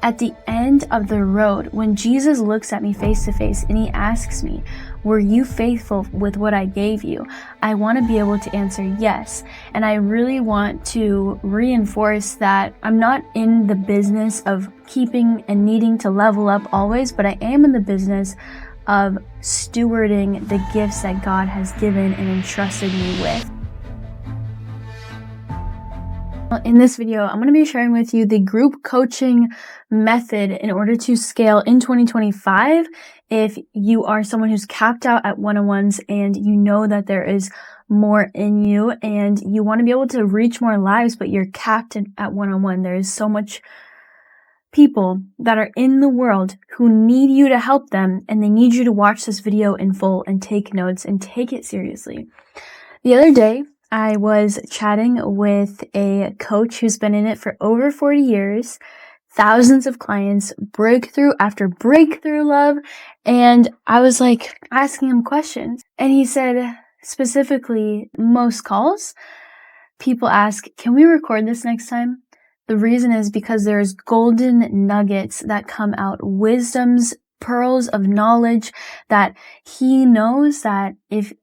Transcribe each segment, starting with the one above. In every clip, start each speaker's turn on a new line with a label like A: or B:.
A: At the end of the road, when Jesus looks at me face to face and he asks me, were you faithful with what I gave you? I want to be able to answer yes. And I really want to reinforce that I'm not in the business of keeping and needing to level up always, but I am in the business of stewarding the gifts that God has given and entrusted me with. In this video, I'm going to be sharing with you the group coaching method in order to scale in 2025. If you are someone who's capped out at one-on-ones and you know that there is more in you and you want to be able to reach more lives, but you're capped at one-on-one, there is so much people that are in the world who need you to help them, and they need you to watch this video in full and take notes and take it seriously. The other day, I was chatting with a coach who's been in it for over 40 years, thousands of clients, breakthrough after breakthrough, love. And I was like asking him questions. And he said, specifically, most calls, people ask, can we record this next time? The reason is because there's golden nuggets that come out, wisdoms, pearls of knowledge that he knows that if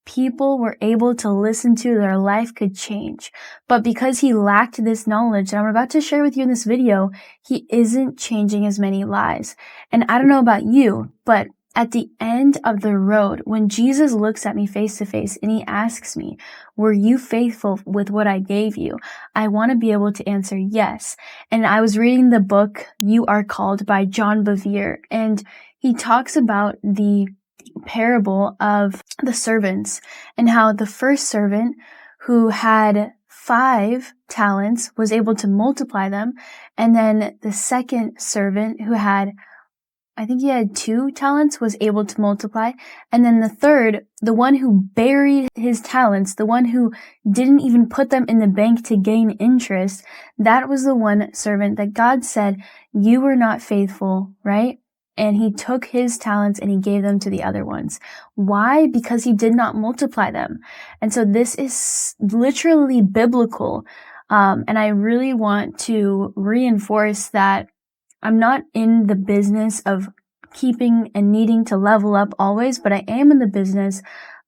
A: people were able to listen to, their life could change. But because he lacked this knowledge that I'm about to share with you in this video, he isn't changing as many lives. And I don't know about you, but at the end of the road, when Jesus looks at me face to face and he asks me, were you faithful with what I gave you? I want to be able to answer yes. And I was reading the book, You Are Called by John Bevere, and he talks about the parable of the servants and how the first servant who had 5 talents was able to multiply them, and then the second servant who had, I think he had 2 talents, was able to multiply, and then the third, the one who buried his talents, the one who didn't even put them in the bank to gain interest, that was the one servant that God said, you were not faithful, right? And he took his talents and he gave them to the other ones. Why? Because he did not multiply them. And so this is literally biblical. And I really want to reinforce that I'm not in the business of keeping and needing to level up always, but I am in the business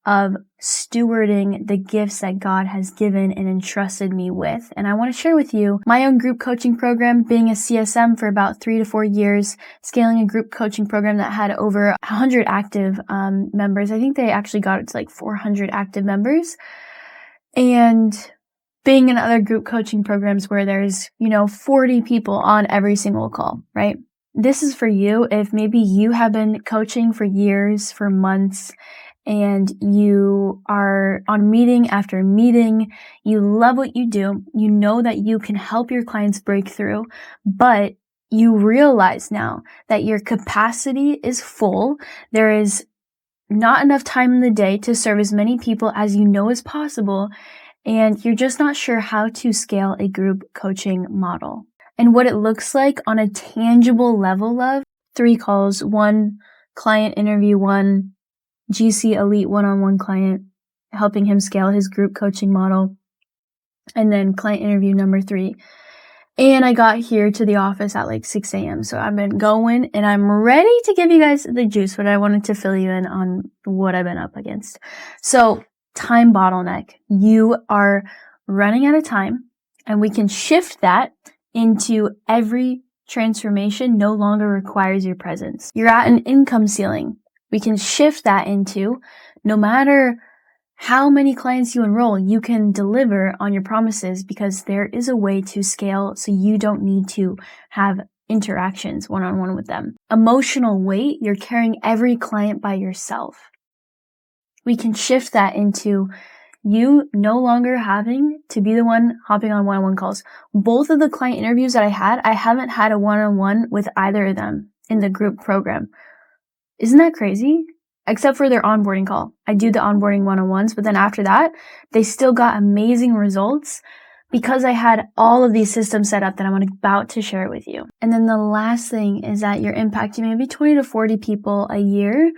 A: of stewarding the gifts that God has given and entrusted me with. And I want to share with you my own group coaching program, being a CSM for about 3 to 4 years, scaling a group coaching program that had over 100 active members. I think they actually got it to like 400 active members. And being in other group coaching programs where there's, 40 people on every single call, right? This is for you if maybe you have been coaching for years, for months, and you are on meeting after meeting, you love what you do, you know that you can help your clients break through, but you realize now that your capacity is full. There is not enough time in the day to serve as many people as you know is possible, and you're just not sure how to scale a group coaching model. And what it looks like on a tangible level of 3 calls, 1 client interview, 1 GC Elite one-on-one client, helping him scale his group coaching model, and then client interview number 3. And I got here to the office at like 6 a.m. So I've been going and I'm ready to give you guys the juice, but I wanted to fill you in on what I've been up against. So time bottleneck. You are running out of time, and we can shift that into every transformation no longer requires your presence. You're at an income ceiling. We can shift that into no matter how many clients you enroll, you can deliver on your promises because there is a way to scale so you don't need to have interactions one-on-one with them. Emotional weight, you're carrying every client by yourself. We can shift that into you no longer having to be the one hopping on one-on-one calls. Both of the client interviews that I haven't had a one-on-one with either of them in the group program. Isn't that crazy? Except for their onboarding call. I do the onboarding one-on-ones, but then after that, they still got amazing results because I had all of these systems set up that I'm about to share with you. And then the last thing is that you're impacting maybe 20 to 40 people a year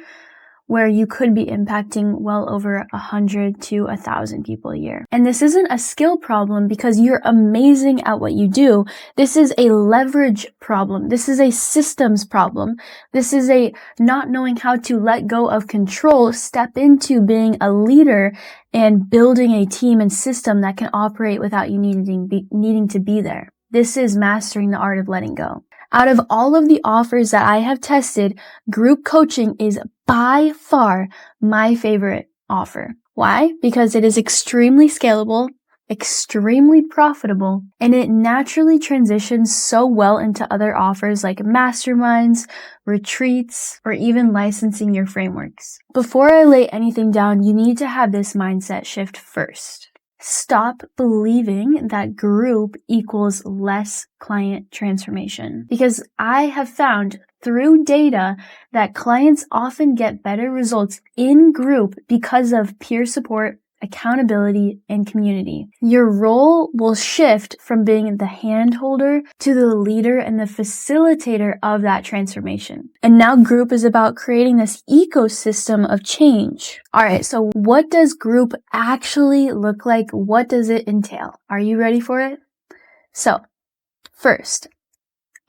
A: where you could be impacting well over 100 to 1,000 people a year. And this isn't a skill problem because you're amazing at what you do. This is a leverage problem. This is a systems problem. This is a not knowing how to let go of control, step into being a leader and building a team and system that can operate without you needing to be there. This is mastering the art of letting go. Out of all of the offers that I have tested, group coaching is by far my favorite offer. Why? Because it is extremely scalable, extremely profitable, and it naturally transitions so well into other offers like masterminds, retreats, or even licensing your frameworks. Before I lay anything down, you need to have this mindset shift first. Stop believing that group equals less client transformation. Because I have found through data that clients often get better results in group because of peer support, accountability, and community. Your role will shift from being the hand holder to the leader and the facilitator of that transformation. And now group is about creating this ecosystem of change. All right, so what does group actually look like? What does it entail? Are you ready for it? So, first,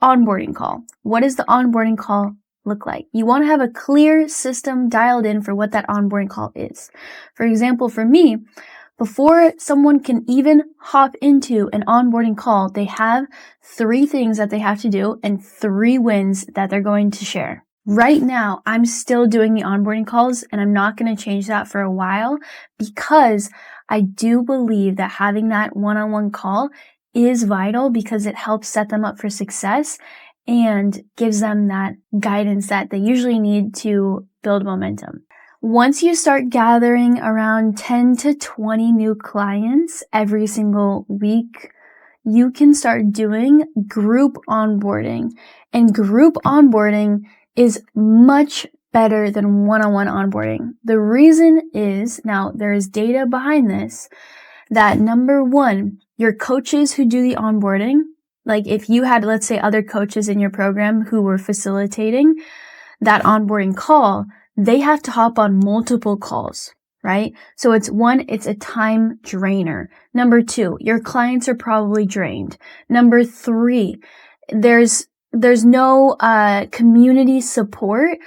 A: onboarding call. What does the onboarding call look like? You want to have a clear system dialed in for what that onboarding call is. For example, for me, before someone can even hop into an onboarding call, they have 3 things that they have to do and 3 wins that they're going to share. Right now, I'm still doing the onboarding calls and I'm not going to change that for a while because I do believe that having that one-on-one call is vital because it helps set them up for success and gives them that guidance that they usually need to build momentum. Once you start gathering around 10 to 20 new clients every single week, you can start doing group onboarding. And group onboarding is much better than one-on-one onboarding. The reason is, now there is data behind this, that number 1, your coaches who do the onboarding, like if you had, let's say, other coaches in your program who were facilitating that onboarding call, they have to hop on multiple calls, right? So it's a time drainer. Number 2, your clients are probably drained. Number 3, there's no community support.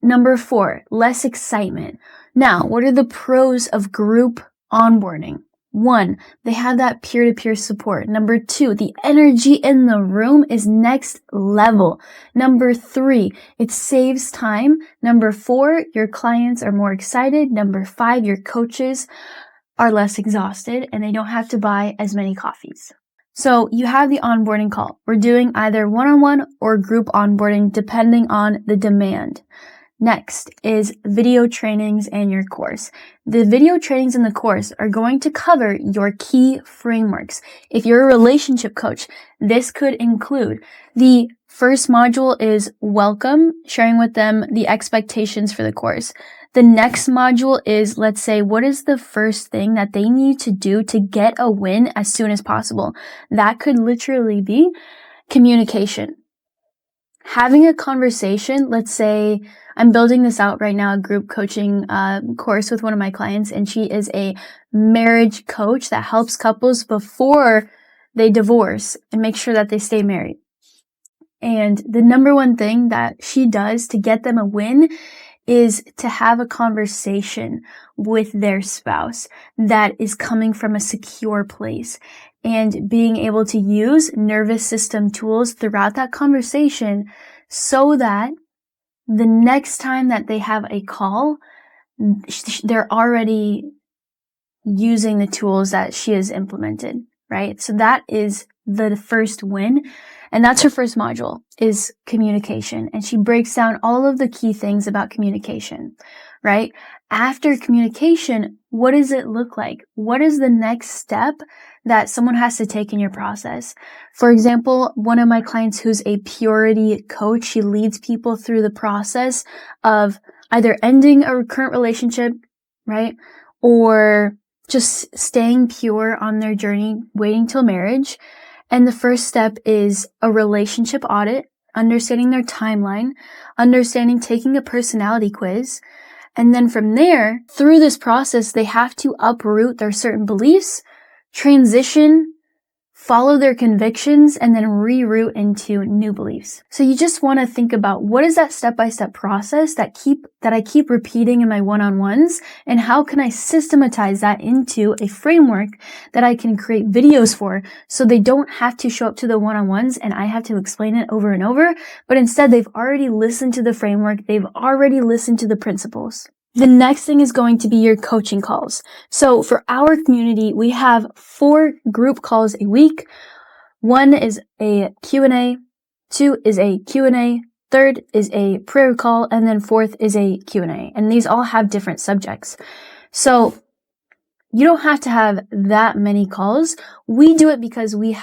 A: Number 4, less excitement. Now, what are the pros of group onboarding? 1, they have that peer-to-peer support. Number 2, the energy in the room is next level. Number 3, it saves time. Number 4, your clients are more excited. Number 5, your coaches are less exhausted and they don't have to buy as many coffees. So you have the onboarding call. We're doing either one-on-one or group onboarding depending on the demand. Next is video trainings and your course. The video trainings in the course are going to cover your key frameworks. If you're a relationship coach, this could include the first module is welcome, sharing with them the expectations for the course. The next module is, let's say, what is the first thing that they need to do to get a win as soon as possible? That could literally be communication. Having a conversation, let's say I'm building this out right now, a group coaching course with one of my clients, and she is a marriage coach that helps couples before they divorce and make sure that they stay married. And the number one thing that she does to get them a win is to have a conversation with their spouse that is coming from a secure place and being able to use nervous system tools throughout that conversation so that the next time that they have a call, they're already using the tools that she has implemented, right? So that is the first win. And that's her first module, is communication. And she breaks down all of the key things about communication, right? After communication, what does it look like? What is the next step that someone has to take in your process? For example, one of my clients who's a purity coach, she leads people through the process of either ending a current relationship, right? Or just staying pure on their journey, waiting till marriage. And the first step is a relationship audit, understanding their timeline, understanding taking a personality quiz, And then from there, through this process, they have to uproot their certain beliefs, transition, follow their convictions, and then reroute into new beliefs. So you just want to think about, what is that step-by-step process that I keep repeating in my one-on-ones, and how can I systematize that into a framework that I can create videos for, so they don't have to show up to the one-on-ones and I have to explain it over and over, but instead they've already listened to the framework, they've already listened to the principles. The next thing is going to be your coaching calls. So for our community, we have 4 group calls a week. 1 is a Q&A, 2 is a Q&A, 3rd is a prayer call, and then 4th is a Q&A. And these all have different subjects. So you don't have to have that many calls. We do it because we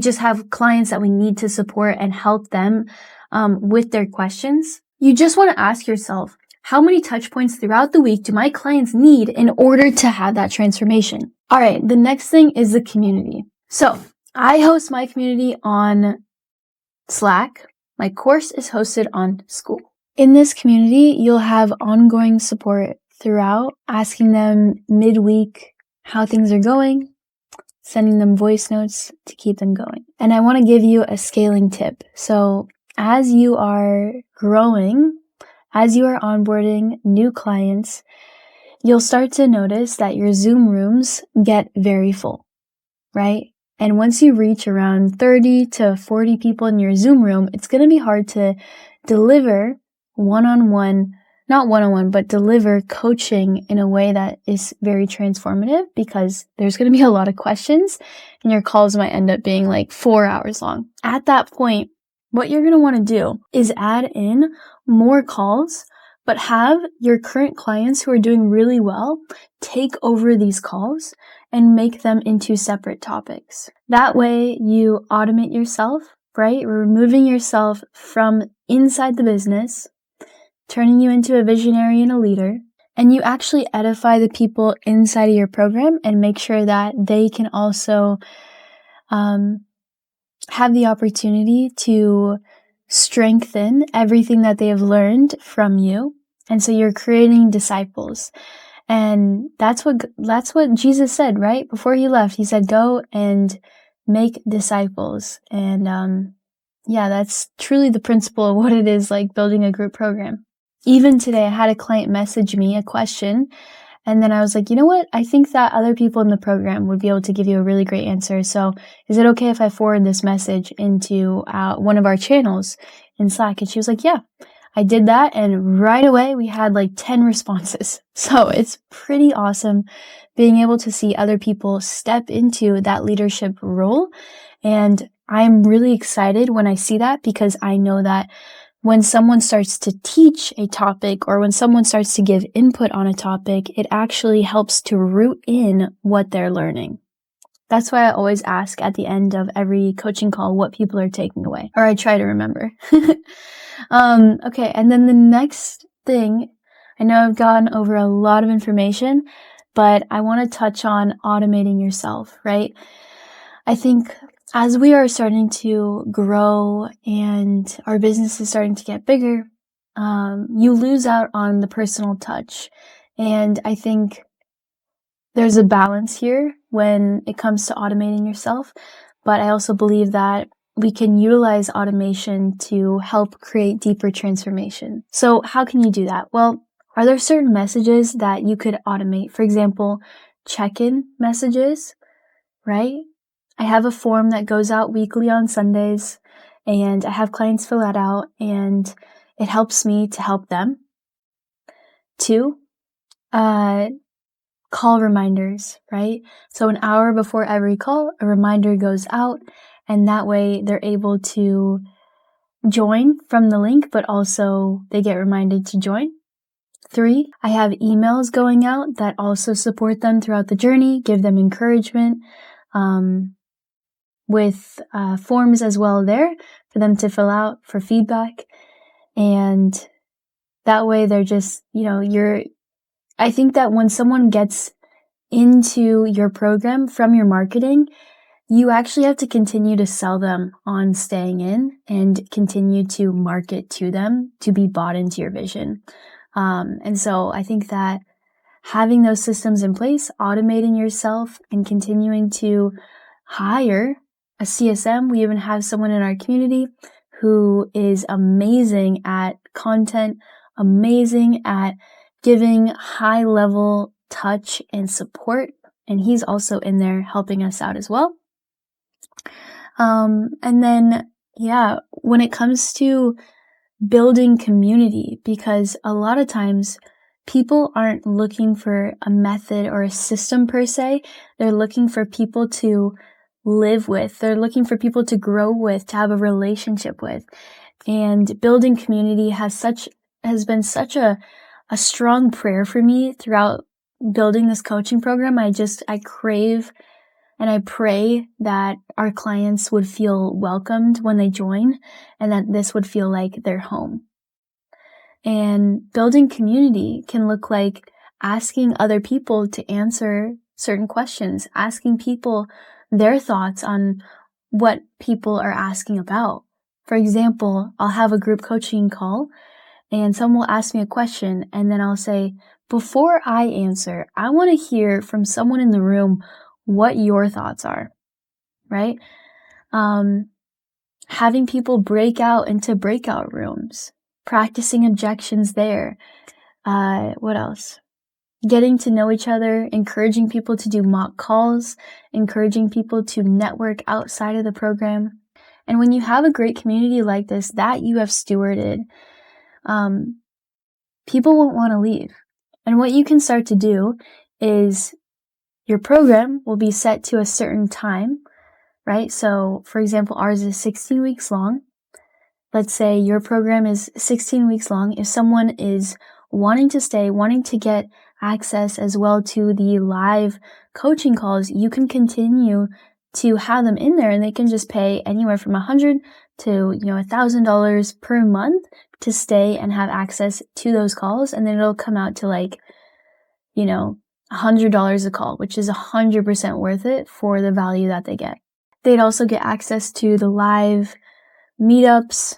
A: just have clients that we need to support and help them with their questions. You just want to ask yourself, how many touch points throughout the week do my clients need in order to have that transformation? All right, the next thing is the community. So I host my community on Slack. My course is hosted on School. In this community, you'll have ongoing support throughout, asking them midweek how things are going, sending them voice notes to keep them going. And I want to give you a scaling tip. So as you are growing, as you are onboarding new clients, you'll start to notice that your Zoom rooms get very full, right? And once you reach around 30 to 40 people in your Zoom room, it's going to be hard to deliver but deliver coaching in a way that is very transformative, because there's going to be a lot of questions and your calls might end up being like 4 hours long. At that point, what you're going to want to do is add in more calls, but have your current clients who are doing really well take over these calls and make them into separate topics. That way you automate yourself, right? Removing yourself from inside the business, turning you into a visionary and a leader, and you actually edify the people inside of your program and make sure that they can also have the opportunity to strengthen everything that they have learned from you. And so you're creating disciples. And that's what Jesus said, right? Before he left, he said, go and make disciples. And that's truly the principle of what it is like building a group program. Even today, I had a client message me a question, and then I was like, you know what? I think that other people in the program would be able to give you a really great answer. So is it okay if I forward this message into one of our channels in Slack? And she was like, yeah. I did that, and right away we had like 10 responses. So it's pretty awesome being able to see other people step into that leadership role. And I'm really excited when I see that, because I know that when someone starts to teach a topic or when someone starts to give input on a topic, it actually helps to root in what they're learning. That's why I always ask at the end of every coaching call what people are taking away, or I try to remember. Okay, and then the next thing, I know I've gone over a lot of information, but I want to touch on automating yourself, right? I think as we are starting to grow and our business is starting to get bigger, you lose out on the personal touch. And I think there's a balance here when it comes to automating yourself, but I also believe that we can utilize automation to help create deeper transformation. So how can you do that? Well, are there certain messages that you could automate? For example, check-in messages, right? I have a form that goes out weekly on Sundays, and I have clients fill that out, and it helps me to help them. 2, call reminders, right? So an hour before every call, a reminder goes out, and that way they're able to join from the link, but also they get reminded to join. 3, I have emails going out that also support them throughout the journey, give them encouragement, with forms as well there for them to fill out for feedback. And that way they're just, I think that when someone gets into your program from your marketing, you actually have to continue to sell them on staying in and continue to market to them to be bought into your vision. And so I think that having those systems in place, automating yourself, and continuing to hire a CSM. We even have someone in our community who is amazing at content, amazing at giving high level touch and support. And he's also in there helping us out as well. And then, when it comes to building community, because a lot of times people aren't looking for a method or a system per se. They're looking for people to live with. They're looking for people to grow with, to have a relationship with. And building community has been such a strong prayer for me throughout building this coaching program. I crave and I pray that our clients would feel welcomed when they join and that this would feel like their home. And building community can look like asking other people to answer certain questions, asking people their thoughts on what people are asking about. For example, I'll have a group coaching call and someone will ask me a question and then I'll say, before I answer, I want to hear from someone in the room what your thoughts are, right? Having people break out into breakout rooms, practicing objections there. What else? Getting to know each other, encouraging people to do mock calls, encouraging people to network outside of the program. And when you have a great community like this that you have stewarded, people won't want to leave. And what you can start to do is your program will be set to a certain time, right? So, for example, ours is 16 weeks long. Let's say your program is 16 weeks long. If someone is wanting to stay, wanting to get access as well to the live coaching calls, you can continue to have them in there and they can just pay anywhere from $100 to, $1,000 per month to stay and have access to those calls. And then it'll come out to $100 a call, which is 100% worth it for the value that they get. They'd also get access to the live meetups,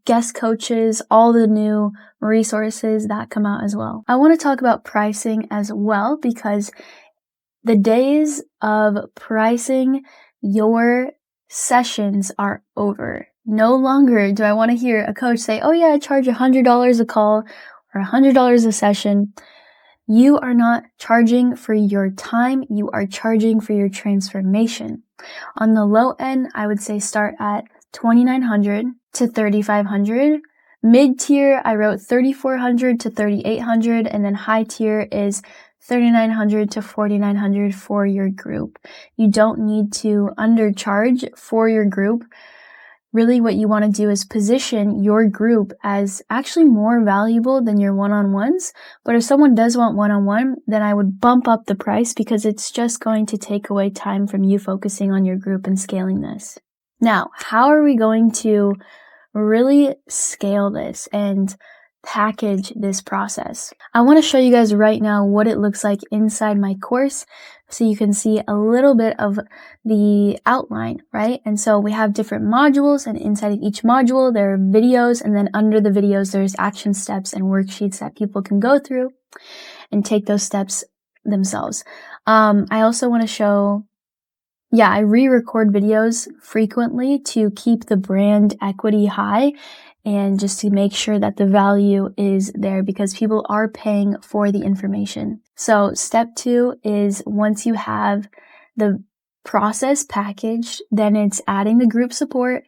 A: guest coaches, all the new resources that come out as well. I want to talk about pricing as well because the days of pricing your sessions are over. No longer do I want to hear a coach say, oh yeah, I charge $100 a call or $100 a session. You are not charging for your time. You are charging for your transformation. On the low end, I would say start at $2,900 to $3,500. Mid-tier, I wrote $3,400 to $3,800, and then high tier is $3,900 to $4,900 for your group. You don't need to undercharge for your group. Really what you want to do is position your group as actually more valuable than your one-on-ones. But if someone does want one-on-one, then I would bump up the price because it's just going to take away time from you focusing on your group and scaling this. Now, how are we going to really scale this and package this process? I want to show you guys right now what it looks like inside my course so you can see a little bit of the outline, right? And so we have different modules, and inside of each module there are videos, and then under the videos there's action steps and worksheets that people can go through and take those steps themselves. I also want to show I re-record videos frequently to keep the brand equity high and just to make sure that the value is there because people are paying for the information. So step 2 is once you have the process packaged, then it's adding the group support,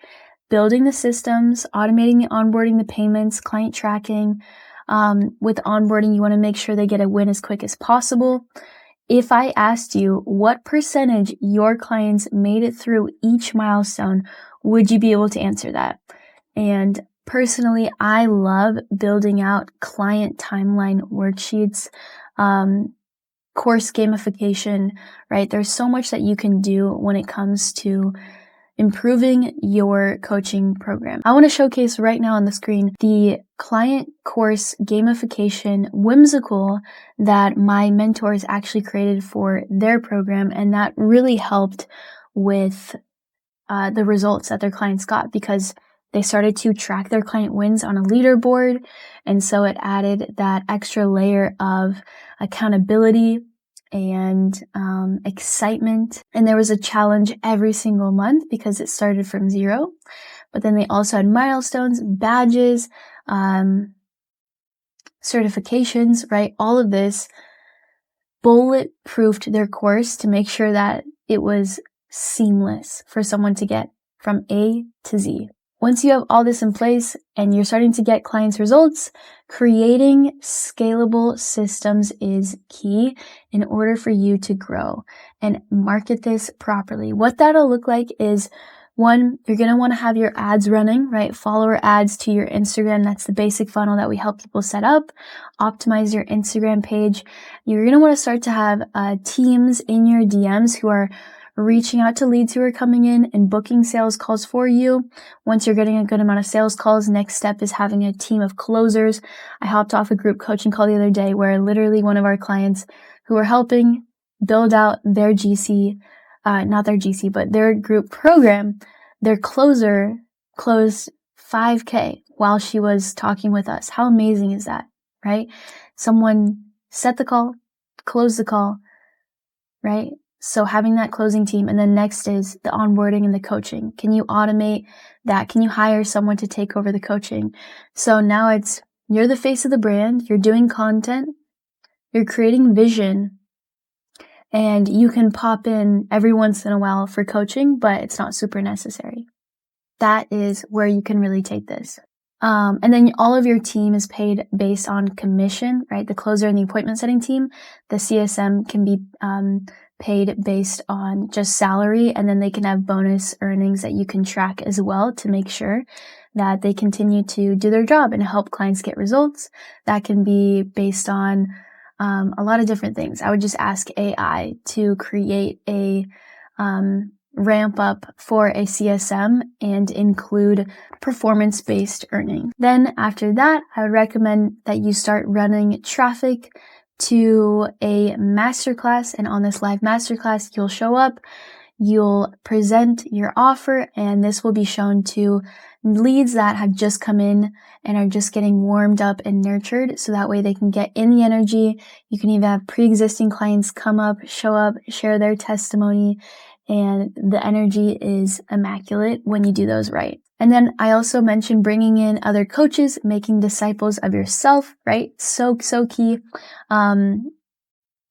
A: building the systems, automating the onboarding, the payments, client tracking. With onboarding, you want to make sure they get a win as quick as possible. If I asked you what percentage your clients made it through each milestone, would you be able to answer that? And personally, I love building out client timeline worksheets, course gamification, right? There's so much that you can do when it comes to improving your coaching program. I want to showcase right now on the screen the client course gamification whimsical that my mentors actually created for their program, and that really helped with the results that their clients got because They started to track their client wins on a leaderboard. And so it added that extra layer of accountability and excitement. And there was a challenge every single month because it started from 0. But then they also had milestones, badges, certifications, right? All of this bulletproofed their course to make sure that it was seamless for someone to get from A to Z. Once you have all this in place and you're starting to get clients' results, creating scalable systems is key in order for you to grow and market this properly. What that'll look like is, 1, you're going to want to have your ads running, right? Follower ads to your Instagram. That's the basic funnel that we help people set up. Optimize your Instagram page. You're going to want to start to have teams in your DMs who are reaching out to leads who are coming in and booking sales calls for you. Once you're getting a good amount of sales calls, next step is having a team of closers. I hopped off a group coaching call the other day where literally one of our clients who were helping build out their GC, not their GC, but their group program, their closer closed $5,000 while she was talking with us. How amazing is that, right? Someone set the call, closed the call, right? So having that closing team. And then next is the onboarding and the coaching. Can you automate that? Can you hire someone to take over the coaching? So now you're the face of the brand, you're doing content, you're creating vision, and you can pop in every once in a while for coaching, but it's not super necessary. That is where you can really take this. And then all of your team is paid based on commission, right? The closer and the appointment setting team, the CSM can be paid based on just salary, and then they can have bonus earnings that you can track as well to make sure that they continue to do their job and help clients get results. That can be based on a lot of different things. I would just ask AI to create a ramp up for a CSM and include performance-based earning. Then after that, I would recommend that you start running traffic to a masterclass, and on this live masterclass, you'll show up, you'll present your offer, and this will be shown to leads that have just come in and are just getting warmed up and nurtured, so that way they can get in the energy. You can even have pre-existing clients come up, show up, share their testimony, and the energy is immaculate when you do those right. And then I also mentioned bringing in other coaches, making disciples of yourself, right? So key.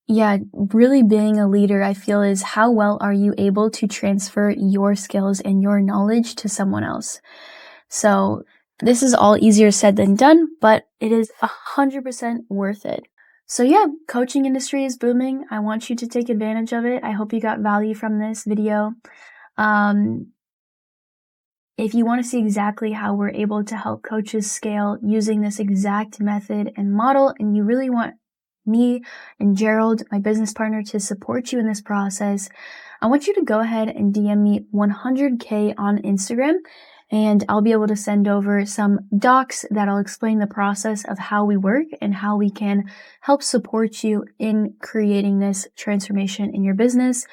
A: Really being a leader, I feel, is how well are you able to transfer your skills and your knowledge to someone else? So this is all easier said than done, but it is 100% worth it. So yeah, coaching industry is booming. I want you to take advantage of it. I hope you got value from this video. If you want to see exactly how we're able to help coaches scale using this exact method and model, and you really want me and Gerald, my business partner, to support you in this process, I want you to go ahead and DM me 100K on Instagram, and I'll be able to send over some docs that'll explain the process of how we work and how we can help support you in creating this transformation in your business.